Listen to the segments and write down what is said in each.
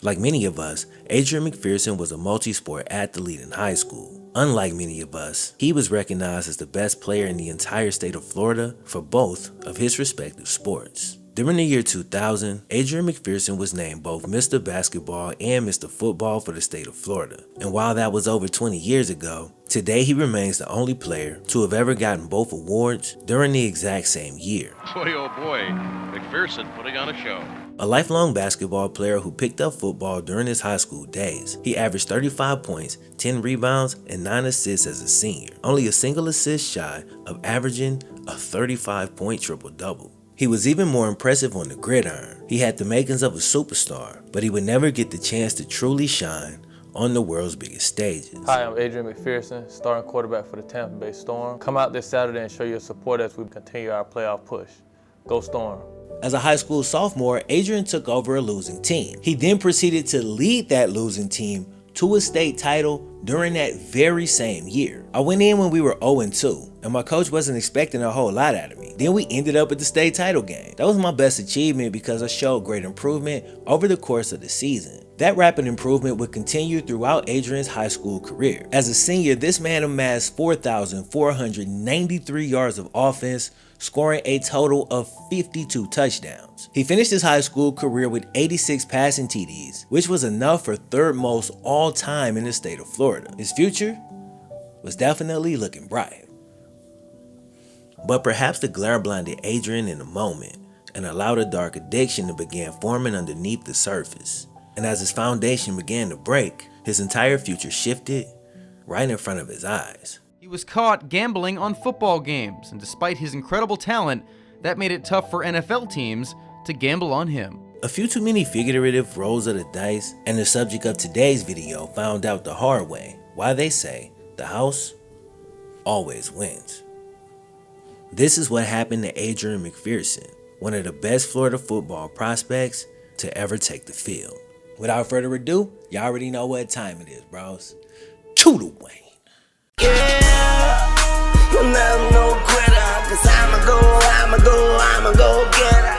Like many of us, Adrian Mcpherson was a multi-sport athlete in high school. Unlike many of us, he was recognized as the best player in the entire state of Florida for both of his respective sports. During the year 2000, Adrian Mcpherson was named both Mr. Basketball and Mr. Football for the state of Florida. And while that was over 20 years ago, today he remains the only player to have ever gotten both awards during the exact same year. Boy, oh boy, McPherson putting on a show. A lifelong basketball player who picked up football during his high school days, he averaged 35 points, 10 rebounds, and 9 assists as a senior, only a single assist shy of averaging a 35-point triple-double. He was even more impressive on the gridiron. He had the makings of a superstar, but he would never get the chance to truly shine on the world's biggest stages. Hi, I'm Adrian Mcpherson, starting quarterback for the Tampa Bay Storm. Come out this Saturday and show your support as we continue our playoff push. Go Storm. As a high school sophomore, Adrian took over a losing team. He then proceeded to lead that losing team to a state title during that very same year. I went in when we were 0-2, and my coach wasn't expecting a whole lot out of me. Then we ended up at the state title game. That was my best achievement because I showed great improvement over the course of the season. That rapid improvement would continue throughout Adrian's high school career. As a senior, this man amassed 4,493 yards of offense, scoring a total of 52 touchdowns. He finished his high school career with 86 passing TDs, which was enough for third most all time in the state of Florida. His future was definitely looking bright. But perhaps the glare blinded Adrian in a moment and allowed a dark addiction to begin forming underneath the surface. And as his foundation began to break, his entire future shifted right in front of his eyes. He was caught gambling on football games, and despite his incredible talent, that made it tough for NFL teams to gamble on him. A few too many figurative rolls of the dice, and the subject of today's video found out the hard way why they say the house always wins. This is what happened to Adrian Mcpherson, one of the best Florida football prospects to ever take the field. Without further ado, y'all already know what time it is, bros. To the Wayne. Yeah, you'll never know quitter, 'cause I'ma go get her.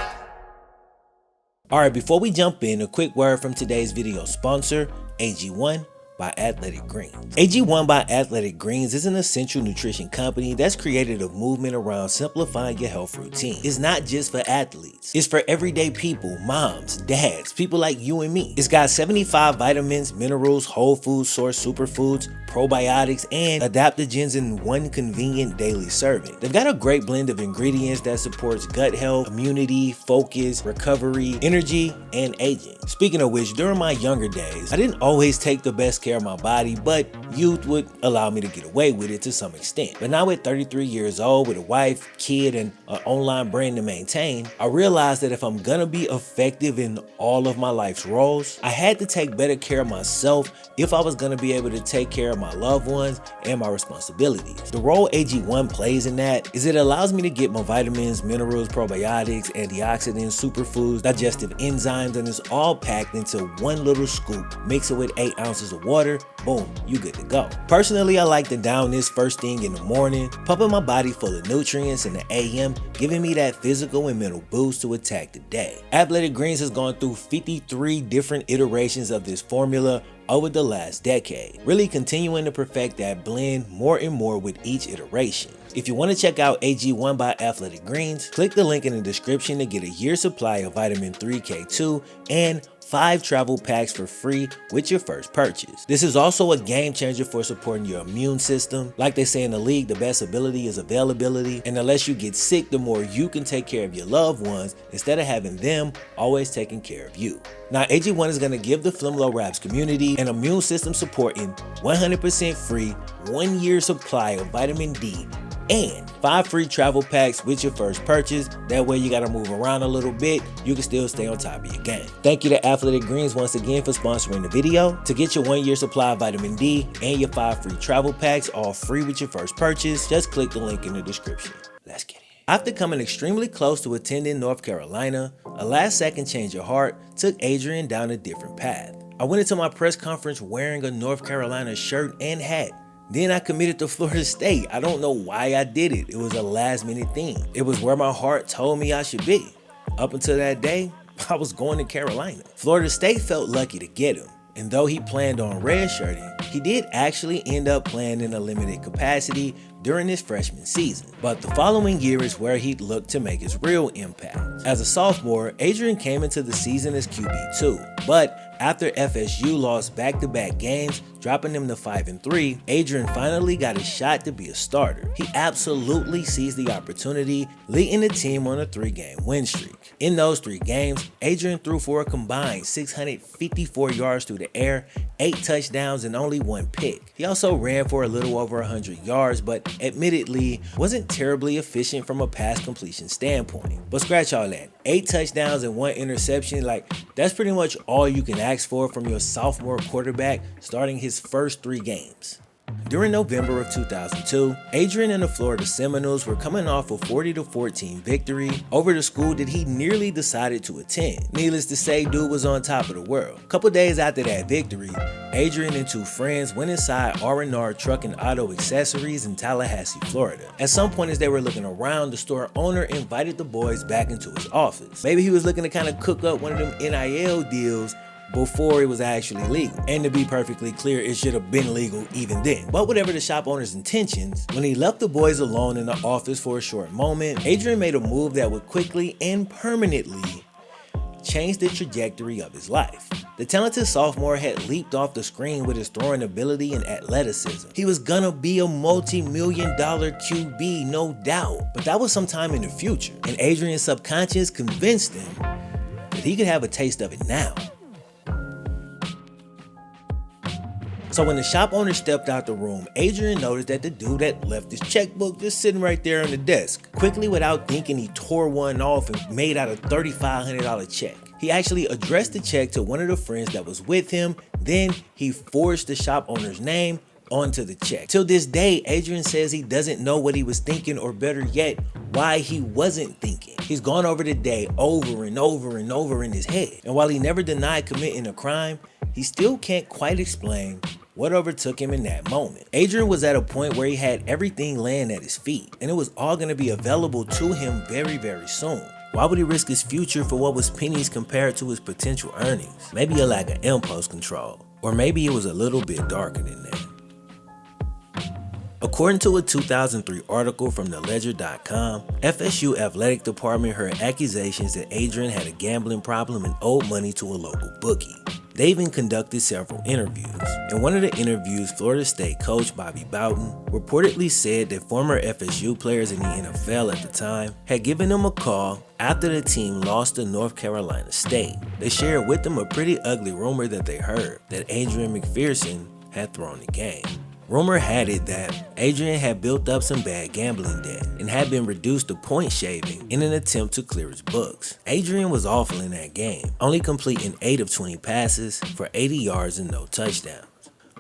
Alright, before we jump in, a quick word from today's video sponsor, AG1 by Athletic Greens. AG1 by Athletic Greens is an essential nutrition company that's created a movement around simplifying your health routine. It's not just for athletes. It's for everyday people, moms, dads, people like you and me. It's got 75 vitamins, minerals, whole food source superfoods, probiotics, and adaptogens in one convenient daily serving. They've got a great blend of ingredients that supports gut health, immunity, focus, recovery, energy, and aging. Speaking of which, during my younger days, I didn't always take the best care of my body, but youth would allow me to get away with it to some extent. But now at 33 years old, with a wife, kid, and an online brand to maintain, I realized that if I'm gonna be effective in all of my life's roles, I had to take better care of myself if I was gonna be able to take care of my loved ones and my responsibilities. The role AG1 plays in that is it allows me to get my vitamins, minerals, probiotics, antioxidants, superfoods, digestive enzymes, and it's all packed into one little scoop. Mix it with 8 ounces of water, boom, you good to go. Personally, I like to down this first thing in the morning, pumping my body full of nutrients in the AM, giving me that physical and mental boost to attack the day. Athletic Greens has gone through 53 different iterations of this formula over the last decade, really continuing to perfect that blend more and more with each iteration. If you want to check out AG1 by Athletic Greens, click the link in the description to get a year's supply of vitamin 3K2 and 5 travel packs for free with your first purchase. This is also a game changer for supporting your immune system. Like they say in the league, the best ability is availability, and the less you get sick, the more you can take care of your loved ones instead of having them always taking care of you. Now, AG1 is going to give the FlemLo Raps community an immune system supporting 100% free 1-year supply of vitamin D and 5 free travel packs with your first purchase. That way you gotta move around a little bit, you can still stay on top of your game. Thank you to Athletic Greens once again for sponsoring the video. To get your 1-year supply of vitamin D and your 5 free travel packs all free with your first purchase, just click the link in the description. Let's get it. After coming extremely close to attending North Carolina, a last-second change of heart took Adrian down a different path. I went into my press conference wearing a North Carolina shirt and hat. Then I committed to Florida State. I don't know why I did it. It was a last-minute thing. It was where my heart told me I should be. Up until that day, I was going to Carolina. Florida State felt lucky to get him. And though he planned on redshirting, he did actually end up playing in a limited capacity during his freshman season. But the following year is where he'd look to make his real impact. As a sophomore, Adrian came into the season as QB2, but after FSU lost back-to-back games, dropping them to 5-3, Adrian finally got a shot to be a starter. He absolutely seized the opportunity, leading the team on a 3-game win streak. In those 3 games, Adrian threw for a combined 654 yards through the air, 8 touchdowns, and only 1 pick. He also ran for a little over 100 yards, but admittedly wasn't terribly efficient from a pass completion standpoint. But scratch all that. 8 touchdowns and 1 interception, that's pretty much all you can ask for from your sophomore quarterback starting his first 3 games. During November of 2002, Adrian and the Florida Seminoles were coming off a 40-14 victory over the school that he nearly decided to attend. Needless to say, dude was on top of the world. A couple days after that victory, Adrian and 2 friends went inside R&R Truck and Auto Accessories in Tallahassee, Florida. At some point as they were looking around, the store owner invited the boys back into his office. Maybe he was looking to kind of cook up one of them NIL deals before it was actually legal. And to be perfectly clear, it should have been legal even then. But whatever the shop owner's intentions, when he left the boys alone in the office for a short moment, Adrian made a move that would quickly and permanently change the trajectory of his life. The talented sophomore had leaped off the screen with his throwing ability and athleticism. He was gonna be a multi-million-dollar QB, no doubt. But that was sometime in the future, and Adrian's subconscious convinced him that he could have a taste of it now. So when the shop owner stepped out the room, Adrian noticed that the dude had left his checkbook just sitting right there on the desk. Quickly, without thinking, he tore one off and made out a $3,500 check. He actually addressed the check to one of the friends that was with him, then he forged the shop owner's name onto the check. Till this day, Adrian says he doesn't know what he was thinking, or better yet, why he wasn't thinking. He's gone over the day over and over and over in his head. And while he never denied committing a crime, he still can't quite explain what overtook him in that moment. Adrian was at a point where he had everything laying at his feet, and it was all going to be available to him very, very soon. Why would he risk his future for what was pennies compared to his potential earnings? Maybe a lack of impulse control, or maybe it was a little bit darker than that. According to a 2003 article from theledger.com, FSU athletic department heard accusations that Adrian had a gambling problem and owed money to a local bookie. They even conducted several interviews. In one of the interviews, Florida State coach Bobby Bowden reportedly said that former FSU players in the NFL at the time had given him a call after the team lost to North Carolina State. They shared with him a pretty ugly rumor that they heard, that Adrian Mcpherson had thrown the game. Rumor had it that Adrian had built up some bad gambling debt and had been reduced to point shaving in an attempt to clear his books. Adrian was awful in that game, only completing 8 of 20 passes for 80 yards and no touchdowns.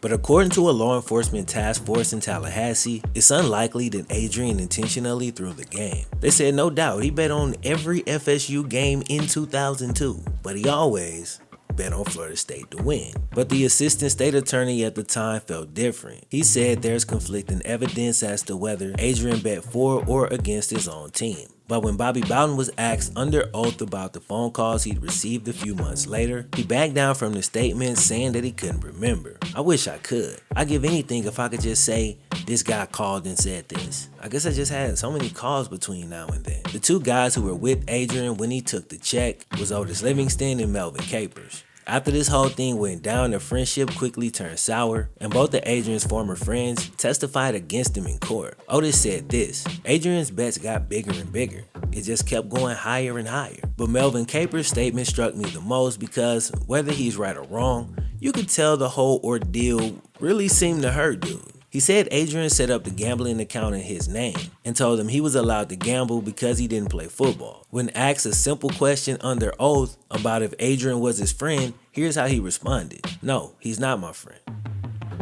But according to a law enforcement task force in Tallahassee, it's unlikely that Adrian intentionally threw the game. They said no doubt he bet on every FSU game in 2002, but he always bet on Florida State to win. But the assistant state attorney at the time felt different. He said there's conflicting evidence as to whether Adrian bet for or against his own team. But when Bobby Bowden was asked under oath about the phone calls he'd received a few months later, he backed down from the statement, saying that he couldn't remember. I wish I could. I'd give anything if I could just say, this guy called and said this. I guess I just had so many calls between now and then. The 2 guys who were with Adrian when he took the check was Otis Livingston and Melvin Capers. After this whole thing went down, the friendship quickly turned sour, and both of Adrian's former friends testified against him in court. Otis said this: Adrian's bets got bigger and bigger. It just kept going higher and higher. But Melvin Capers' statement struck me the most because, whether he's right or wrong, you could tell the whole ordeal really seemed to hurt dude. He said Adrian set up the gambling account in his name and told him he was allowed to gamble because he didn't play football. When asked a simple question under oath about if Adrian was his friend, here's how he responded: no, he's not my friend.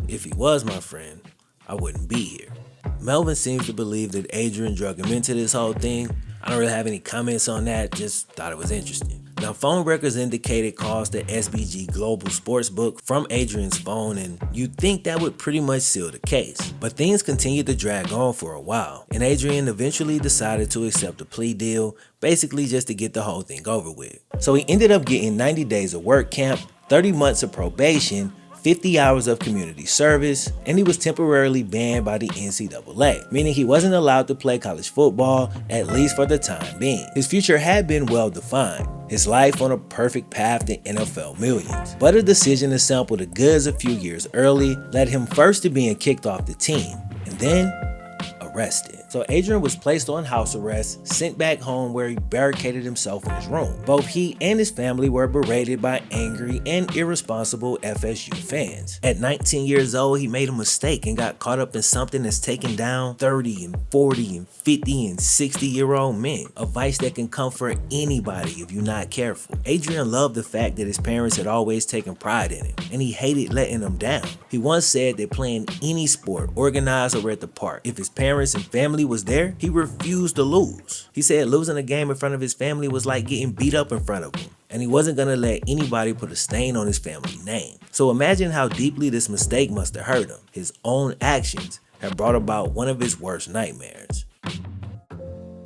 If he was my friend, I wouldn't be here. Melvin seems to believe that Adrian drug him into this whole thing. I don't really have any comments on that, just thought it was interesting. Now, phone records indicated calls to SBG Global Sportsbook from Adrian's phone, and you'd think that would pretty much seal the case. But things continued to drag on for a while, and Adrian eventually decided to accept a plea deal, basically just to get the whole thing over with. So he ended up getting 90 days of work camp, 30 months of probation, 50 hours of community service, and he was temporarily banned by the NCAA, meaning he wasn't allowed to play college football, at least for the time being. His future had been well defined, his life on a perfect path to NFL millions. But a decision to sample the goods a few years early led him first to being kicked off the team, and then arrested. So Adrian was placed on house arrest, sent back home where he barricaded himself in his room. Both he and his family were berated by angry and irresponsible FSU fans. At 19 years old, he made a mistake and got caught up in something that's taken down 30 and 40 and 50 and 60-year-old men, a vice that can come for anybody if you're not careful. Adrian loved the fact that his parents had always taken pride in him, and he hated letting them down. He once said that playing any sport, organized or at the park, if his parents and family was there, he refused to lose. He said losing a game in front of his family was like getting beat up in front of him, and he wasn't gonna let anybody put a stain on his family name. So imagine how deeply this mistake must have hurt him. His own actions had brought about one of his worst nightmares.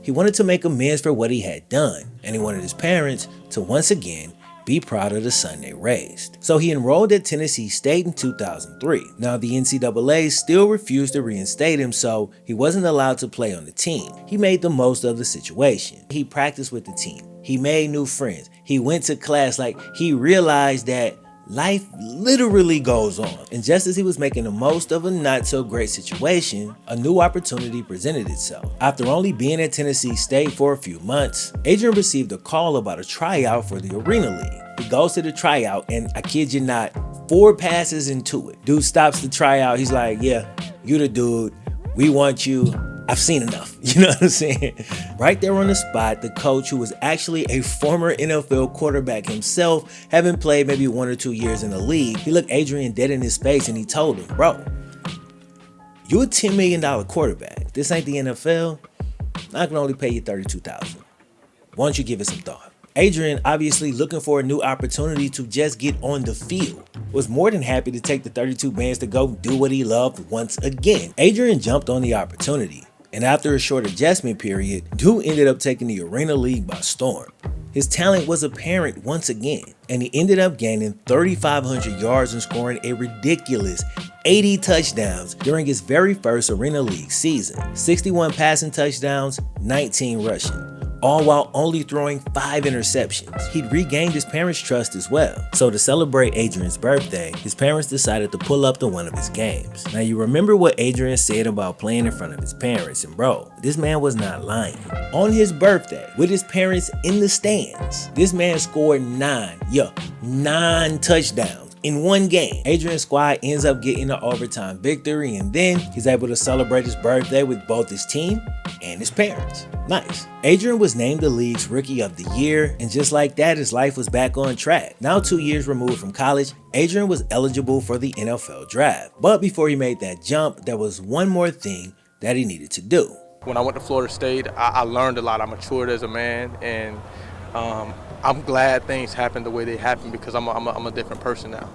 He wanted to make amends for what he had done, and he wanted his parents to once again be proud of the son they raised. So he enrolled at Tennessee State in 2003. Now the NCAA still refused to reinstate him, so he wasn't allowed to play on the team. He made the most of the situation. He practiced with the team. He made new friends. He went to class. Like, he realized that life literally goes on. And just as he was making the most of a not so great situation, a new opportunity presented itself. After only being at Tennessee State for a few months, Adrian received a call about a tryout for the Arena League. He goes to the tryout, and I kid you not, 4 passes into it. Dude stops the tryout. He's like, yeah, you the dude. We want you. I've seen enough. You know what I'm saying? Right there on the spot, the coach, who was actually a former NFL quarterback himself, having played maybe 1 or 2 years in the league, he looked Adrian dead in his face and he told him, bro, you a $10 million quarterback. This ain't the NFL. I can only pay you $32,000. Why don't you give it some thought? Adrian, obviously looking for a new opportunity to just get on the field, was more than happy to take the 32 bands to go do what he loved once again. Adrian jumped on the opportunity, and after a short adjustment period, dude ended up taking the Arena League by storm. His talent was apparent once again, and he ended up gaining 3,500 yards and scoring a ridiculous 80 touchdowns during his very first Arena League season. 61 passing touchdowns, 19 rushing, all while only throwing 5 interceptions. He'd regained his parents' trust as well. So to celebrate Adrian's birthday, his parents decided to pull up to one of his games. Now you remember what Adrian said about playing in front of his parents, and bro, this man was not lying. On his birthday, with his parents in the stands, this man scored 9 touchdowns in one game. Adrian's squad ends up getting an overtime victory, and then he's able to celebrate his birthday with both his team and his parents. Nice. Adrian was named the league's Rookie of the Year, and just like that, his life was back on track. Now 2 years removed from college, Adrian was eligible for the NFL draft. But before he made that jump, there was one more thing that he needed to do. When I went to Florida State, I learned a lot. I matured as a man, and I'm glad things happened the way they happened because I'm a different person now.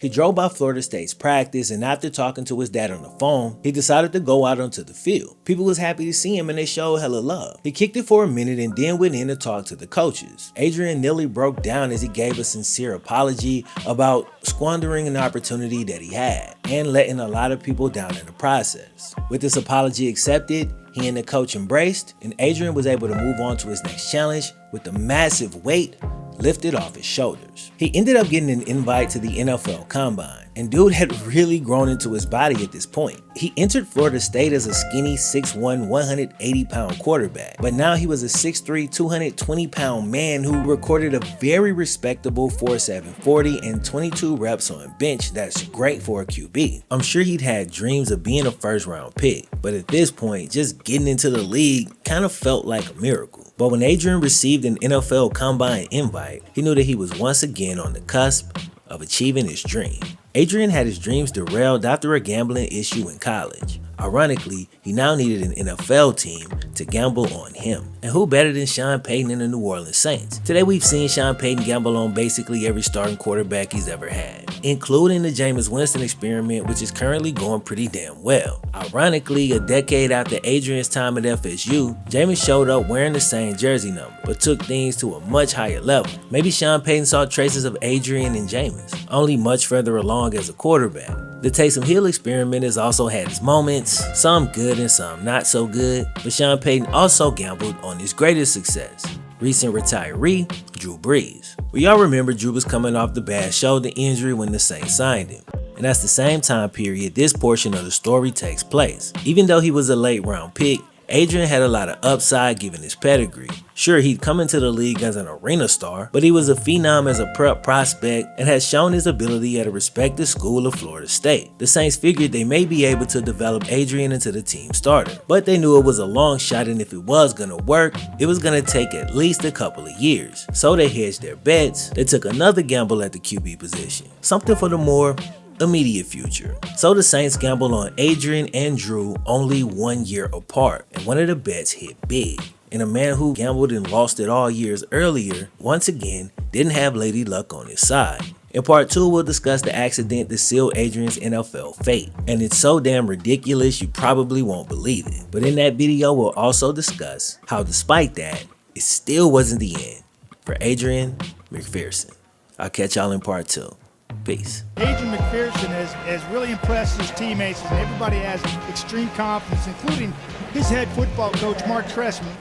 He drove by Florida State's practice, and after talking to his dad on the phone, he decided to go out onto the field. People was happy to see him, and they showed hella love. He kicked it for a minute and then went in to talk to the coaches. Adrian nearly broke down as he gave a sincere apology about squandering an opportunity that he had and letting a lot of people down in the process. With this apology accepted, he and the coach embraced, and Adrian was able to move on to his next challenge with the massive weight lifted off his shoulders. He ended up getting an invite to the NFL Combine, and dude had really grown into his body at this point. He entered Florida State as a skinny 6'1", 180-pound quarterback, but now he was a 6'3", 220-pound man who recorded a very respectable 4.7 40 and 22 reps on bench. That's great for a QB. I'm sure he'd had dreams of being a first-round pick, but at this point, just getting into the league kind of felt like a miracle. But when Adrian received an NFL Combine invite, he knew that he was once again on the cusp of achieving his dream. Adrian had his dreams derailed after a gambling issue in college. Ironically, he now needed an NFL team to gamble on him. And who better than Sean Payton and the New Orleans Saints? Today we've seen Sean Payton gamble on basically every starting quarterback he's ever had, including the Jameis Winston experiment, which is currently going pretty damn well. Ironically, a decade after Adrian's time at FSU, Jameis showed up wearing the same jersey number, but took things to a much higher level. Maybe Sean Payton saw traces of Adrian and Jameis, only much further along as a quarterback. The Taysom Hill experiment has also had its moments, some good and some not so good, but Sean Payton also gambled on his greatest success. Recent retiree, Drew Brees. We all remember Drew was coming off the bad shoulder injury when the Saints signed him. And that's the same time period this portion of the story takes place. Even though he was a late round pick, Adrian had a lot of upside given his pedigree. Sure, he'd come into the league as an arena star, but he was a phenom as a prep prospect and had shown his ability at a respected school of Florida State. The Saints figured they may be able to develop Adrian into the team starter, but they knew it was a long shot, and if it was gonna work, it was gonna take at least a couple of years. So they hedged their bets. They took another gamble at the QB position, something for the more immediate future. So the Saints gambled on Adrian and Drew only 1 year apart, and one of the bets hit big. And a man who gambled and lost it all years earlier, once again, didn't have Lady Luck on his side. In part 2, we'll discuss the accident that sealed Adrian's NFL fate. And it's so damn ridiculous you probably won't believe it. But in that video, we'll also discuss how despite that, it still wasn't the end for Adrian Mcpherson. I'll catch y'all in part 2. Peace. Adrian Mcpherson has really impressed his teammates, and everybody has extreme confidence, including his head football coach, Mark Trestman.